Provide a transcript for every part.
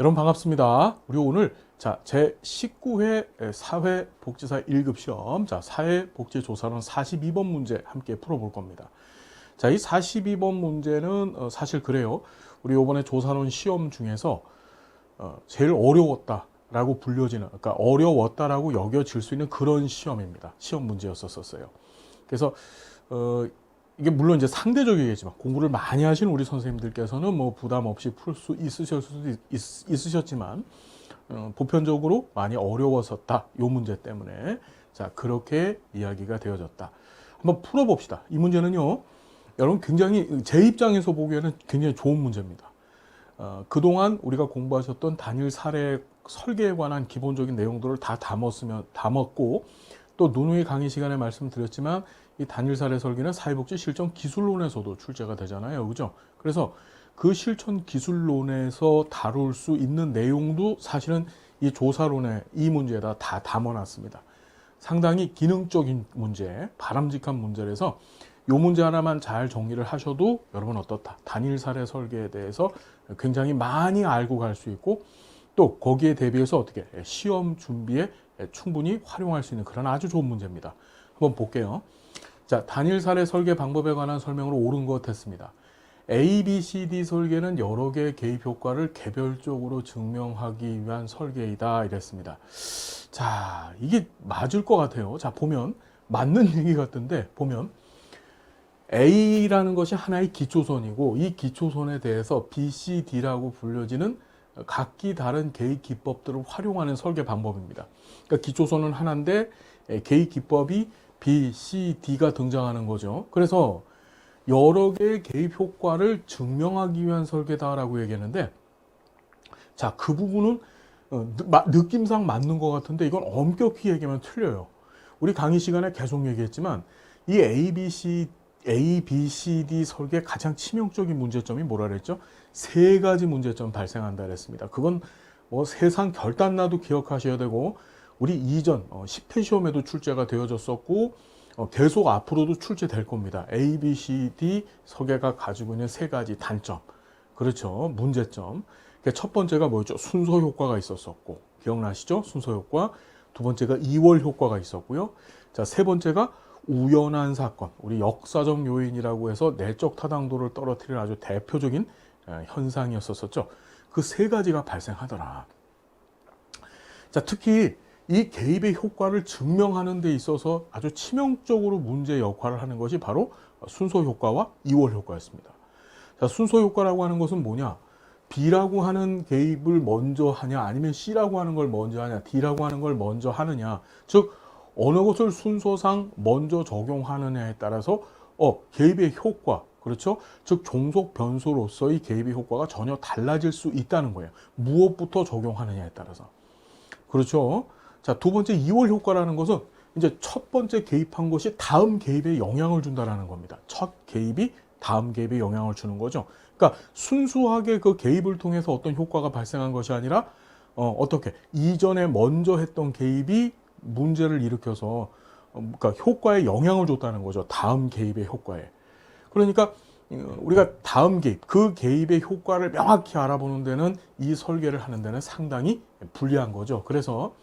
여러분 반갑습니다. 우리 오늘 제 19회 사회복지사 1급 시험 사회복지조사론 42번 문제 함께 풀어볼 겁니다. 이 42번 문제는 사실 그래요. 우리 이번에 조사론 시험 중에서 제일 어려웠다라고 불려지는, 그러니까 어려웠다라고 여겨질 수 있는 그런 시험입니다. 시험 문제였었어요. 그래서 이게 물론 이제 상대적이겠지만 공부를 많이 하신 우리 선생님들께서는 뭐 부담 없이 풀 수 있으셨지만 보편적으로 많이 어려웠었다. 이 문제 때문에 그렇게 이야기가 되어졌다. 한번 풀어봅시다. 이 문제는요, 여러분 굉장히 제 입장에서 보기에는 굉장히 좋은 문제입니다. 그동안 우리가 공부하셨던 단일 사례 설계에 관한 기본적인 내용들을 다 담았고, 또 누누이 강의 시간에 말씀드렸지만 이 단일 사례 설계는 사회복지 실전 기술론에서도 출제가 되잖아요. 그죠? 그래서 그 실천 기술론에서 다룰 수 있는 내용도 사실은 이 조사론에 이 문제에다 다 담아놨습니다. 상당히 기능적인 문제, 바람직한 문제라서 이 문제 하나만 잘 정리를 하셔도 여러분 어떻다. 단일 사례 설계에 대해서 굉장히 많이 알고 갈 수 있고, 또 거기에 대비해서 어떻게 시험 준비에 충분히 활용할 수 있는 그런 아주 좋은 문제입니다. 한번 볼게요. 단일 사례 설계 방법에 관한 설명으로 옳은 것 했습니다. A, B, C, D 설계는 여러 개의 개입 효과를 개별적으로 증명하기 위한 설계이다 이랬습니다. 이게 맞을 것 같아요. 보면 맞는 얘기 같은데, 보면 A라는 것이 하나의 기초선이고, 이 기초선에 대해서 B, C, D라고 불려지는 각기 다른 개입 기법들을 활용하는 설계 방법입니다. 그러니까 기초선은 하나인데 개입 기법이 B, C, D가 등장하는 거죠. 그래서 여러 개의 개입 효과를 증명하기 위한 설계다라고 얘기했는데, 그 부분은 느낌상 맞는 것 같은데 이건 엄격히 얘기하면 틀려요. 우리 강의 시간에 계속 얘기했지만 이 A, B, C, D 설계의 가장 치명적인 문제점이 뭐라 그랬죠? 세 가지 문제점 발생한다 그랬습니다. 그건 뭐 세상 결단나도 기억하셔야 되고, 우리 이전 10회 시험에도 출제가 되어졌었고 계속 앞으로도 출제될 겁니다. A, B, C, D 설계가 가지고 있는 세 가지 단점, 그렇죠, 문제점. 첫 번째가 뭐였죠? 순서 효과가 있었었고, 기억나시죠? 순서 효과. 두 번째가 2월 효과가 있었고요. 세 번째가 우연한 사건, 우리 역사적 요인이라고 해서 내적 타당도를 떨어뜨리는 아주 대표적인 현상이었었죠. 그 세 가지가 발생하더라. 특히 이 개입의 효과를 증명하는 데 있어서 아주 치명적으로 문제 역할을 하는 것이 바로 순서 효과와 2월 효과였습니다. 순서 효과라고 하는 것은 뭐냐? B라고 하는 개입을 먼저 하냐, 아니면 C라고 하는 걸 먼저 하냐, D라고 하는 걸 먼저 하느냐, 즉 어느 것을 순서상 먼저 적용하느냐에 따라서 개입의 효과, 그렇죠? 즉 종속 변수로서의 개입의 효과가 전혀 달라질 수 있다는 거예요. 무엇부터 적용하느냐에 따라서. 그렇죠? 두 번째 2월 효과라는 것은 이제 첫 번째 개입한 것이 다음 개입에 영향을 준다라는 겁니다. 첫 개입이 다음 개입에 영향을 주는 거죠. 그러니까 순수하게 그 개입을 통해서 어떤 효과가 발생한 것이 아니라 어떻게 이전에 먼저 했던 개입이 문제를 일으켜서 그러니까 효과에 영향을 줬다는 거죠. 다음 개입의 효과에. 그러니까 우리가 다음 개입, 그 개입의 효과를 명확히 알아보는 데는 이 설계를 하는 데는 상당히 불리한 거죠. 그래서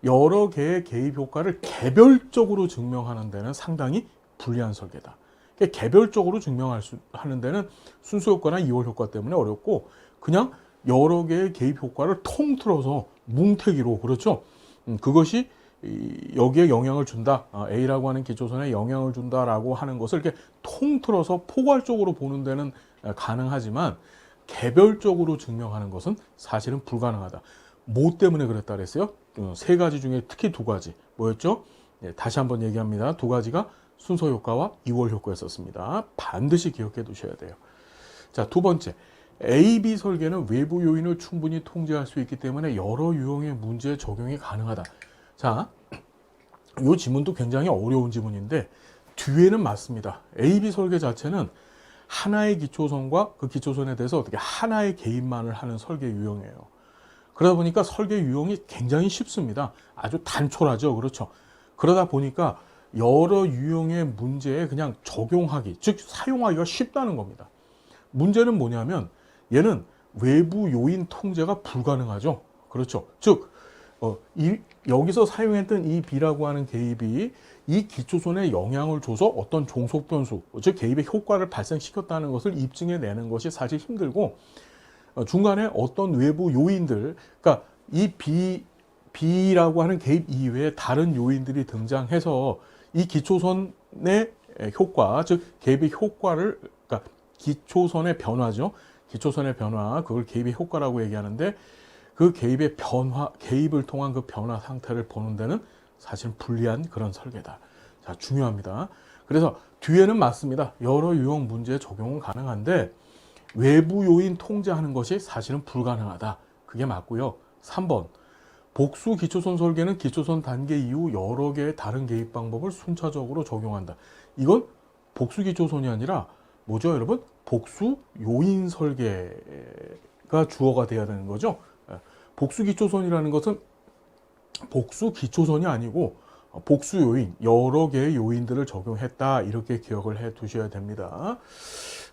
여러 개의 개입 효과를 개별적으로 증명하는 데는 상당히 불리한 설계다. 개별적으로 하는 데는 순수 효과나 2월 효과 때문에 어렵고, 그냥 여러 개의 개입 효과를 통틀어서 뭉태기로, 그렇죠? 그것이 여기에 영향을 준다, A라고 하는 기초선에 영향을 준다라고 하는 것을 이렇게 통틀어서 포괄적으로 보는 데는 가능하지만 개별적으로 증명하는 것은 사실은 불가능하다. 뭐 때문에 그랬다 그랬어요? 세 가지 중에 특히 두 가지 뭐였죠? 다시 한번 얘기합니다. 두 가지가 순서 효과와 2월 효과였었습니다. 반드시 기억해 두셔야 돼요. 두 번째, A, B 설계는 외부 요인을 충분히 통제할 수 있기 때문에 여러 유형의 문제에 적용이 가능하다. 이 지문도 굉장히 어려운 지문인데 뒤에는 맞습니다. A, B 설계 자체는 하나의 기초선과 그 기초선에 대해서 어떻게 하나의 개입만을 하는 설계 유형이에요. 그러다 보니까 설계 유형이 굉장히 쉽습니다. 아주 단촐하죠. 그렇죠. 그러다 보니까 여러 유형의 문제에 그냥 적용하기, 즉 사용하기가 쉽다는 겁니다. 문제는 뭐냐면 얘는 외부 요인 통제가 불가능하죠. 그렇죠. 즉 여기서 사용했던 이 B라고 하는 개입이 이 기초선에 영향을 줘서 어떤 종속 변수, 즉 개입의 효과를 발생시켰다는 것을 입증해내는 것이 사실 힘들고, 중간에 어떤 외부 요인들, 그러니까 이 B라고 하는 개입 이외에 다른 요인들이 등장해서 이 기초선의 효과, 즉 개입의 효과를, 그러니까 기초선의 변화죠. 기초선의 변화, 그걸 개입의 효과라고 얘기하는데, 그 개입의 변화, 개입을 통한 그 변화 상태를 보는 데는 사실 불리한 그런 설계다. 자, 중요합니다. 그래서 뒤에는 맞습니다. 여러 유형 문제에 적용은 가능한데 외부 요인 통제하는 것이 사실은 불가능하다. 그게 맞고요. 3번. 복수 기초선 설계는 기초선 단계 이후 여러 개의 다른 개입 방법을 순차적으로 적용한다. 이건 복수 기초선이 아니라 뭐죠, 여러분? 복수 요인 설계가 주어가 돼야 되는 거죠. 복수 기초선이라는 것은 복수 기초선이 아니고 복수 요인, 여러 개의 요인들을 적용했다. 이렇게 기억을 해 두셔야 됩니다.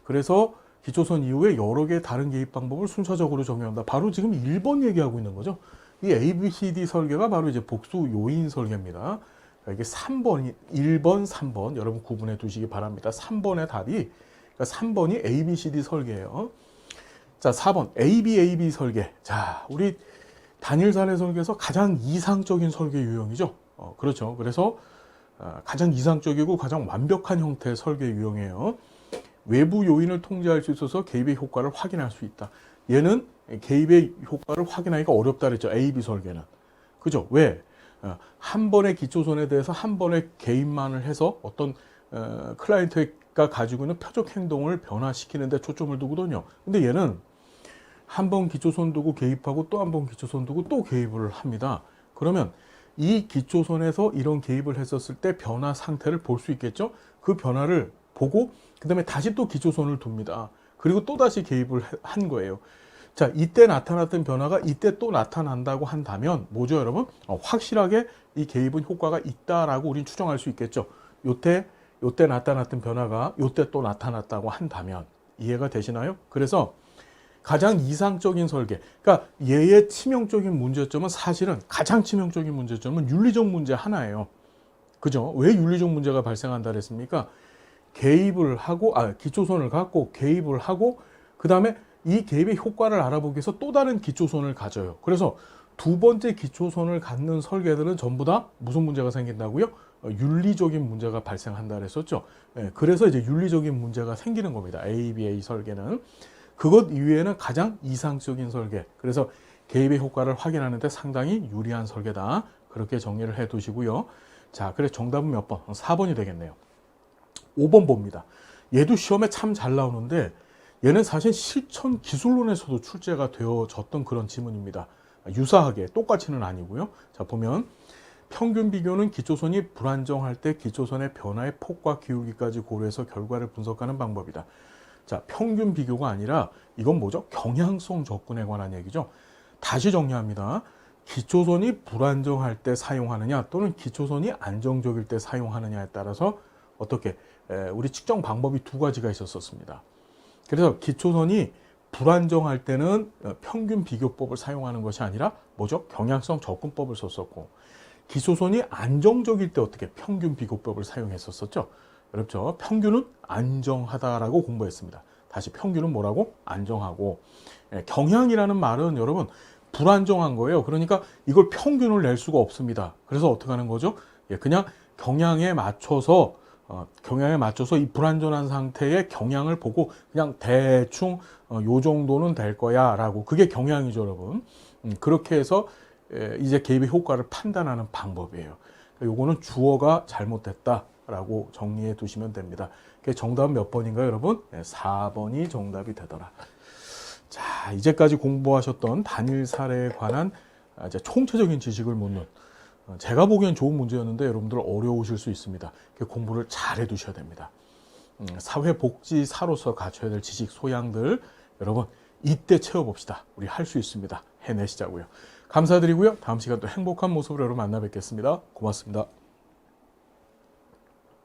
그래서 기초선 이후에 여러 개의 다른 개입 방법을 순차적으로 적용한다. 바로 지금 1번 얘기하고 있는 거죠. 이 ABCD 설계가 바로 이제 복수 요인 설계입니다. 이게 3번이, 1번, 3번 여러분 구분해 두시기 바랍니다. 3번의 답이, 그러니까 3번이 ABCD 설계예요. 자, 4번 ABAB 설계. 자, 우리 단일 사례 설계에서 가장 이상적인 설계 유형이죠. 그렇죠. 그래서 가장 이상적이고 가장 완벽한 형태의 설계 유형이에요. 외부 요인을 통제할 수 있어서 개입의 효과를 확인할 수 있다. 얘는 개입의 효과를 확인하기가 어렵다 그랬죠. AB 설계는. 그죠? 왜? 한 번의 기초선에 대해서 한 번의 개입만을 해서 어떤 클라이언트가 가지고 있는 표적 행동을 변화시키는 데 초점을 두거든요. 근데 얘는 한 번 기초선 두고 개입하고 또 한 번 기초선 두고 또 개입을 합니다. 그러면 이 기초선에서 이런 개입을 했었을 때 변화 상태를 볼 수 있겠죠? 그 변화를 보고 그 다음에 다시 또 기초선을 둡니다. 그리고 또 다시 개입을 한 거예요. 자, 이때 나타났던 변화가 이때 또 나타난다고 한다면 뭐죠, 여러분? 확실하게 이 개입은 효과가 있다라고 우린 추정할 수 있겠죠. 요때 나타났던 변화가 요때 또 나타났다고 한다면 이해가 되시나요? 그래서 가장 이상적인 설계, 그러니까 얘의 치명적인 문제점은 사실은 가장 치명적인 문제점은 윤리적 문제 하나예요. 그죠? 왜 윤리적 문제가 발생한다 그랬습니까? 개입을 하고, 기초선을 갖고 개입을 하고 그 다음에 이 개입의 효과를 알아보기 위해서 또 다른 기초선을 가져요. 그래서 두 번째 기초선을 갖는 설계들은 전부 다 무슨 문제가 생긴다고요? 윤리적인 문제가 발생한다 그랬었죠. 그래서 이제 윤리적인 문제가 생기는 겁니다. ABA 설계는. 그것 이외에는 가장 이상적인 설계. 그래서 개입의 효과를 확인하는 데 상당히 유리한 설계다. 그렇게 정리를 해 두시고요. 자, 그래서 정답은 몇 번? 4번이 되겠네요. 5번 봅니다. 얘도 시험에 참 잘 나오는데 얘는 사실 실천 기술론에서도 출제가 되어졌던 그런 지문입니다. 유사하게 똑같이는 아니고요. 자, 보면 평균 비교는 기초선이 불안정할 때 기초선의 변화의 폭과 기울기까지 고려해서 결과를 분석하는 방법이다. 자, 평균 비교가 아니라 이건 뭐죠? 경향성 접근에 관한 얘기죠. 다시 정리합니다. 기초선이 불안정할 때 사용하느냐 또는 기초선이 안정적일 때 사용하느냐에 따라서 어떻게 우리 측정 방법이 두 가지가 있었습니다. 그래서 기초선이 불안정할 때는 평균 비교법을 사용하는 것이 아니라 뭐죠? 경향성 접근법을 썼었고, 기초선이 안정적일 때 어떻게 평균 비교법을 사용했었죠. 그렇죠? 평균은 안정하다라고 공부했습니다. 다시 평균은 뭐라고? 안정하고. 경향이라는 말은 여러분 불안정한 거예요. 그러니까 이걸 평균을 낼 수가 없습니다. 그래서 어떻게 하는 거죠? 그냥 경향에 맞춰서 이 불안전한 상태의 경향을 보고 그냥 대충 요 정도는 될 거야 라고, 그게 경향이죠, 여러분. 그렇게 해서 이제 개입의 효과를 판단하는 방법이에요. 요거는 주어가 잘못됐다 라고 정리해 두시면 됩니다. 정답은 몇 번인가요, 여러분? 4번이 정답이 되더라. 자, 이제까지 공부하셨던 단일 사례에 관한 이제 총체적인 지식을 묻는, 제가 보기엔 좋은 문제였는데 여러분들 어려우실 수 있습니다. 공부를 잘 해두셔야 됩니다. 사회복지사로서 갖춰야 될 지식 소양들 여러분 이때 채워봅시다. 우리 할 수 있습니다. 해내시자고요. 감사드리고요. 다음 시간 또 행복한 모습으로 여러분 만나 뵙겠습니다. 고맙습니다.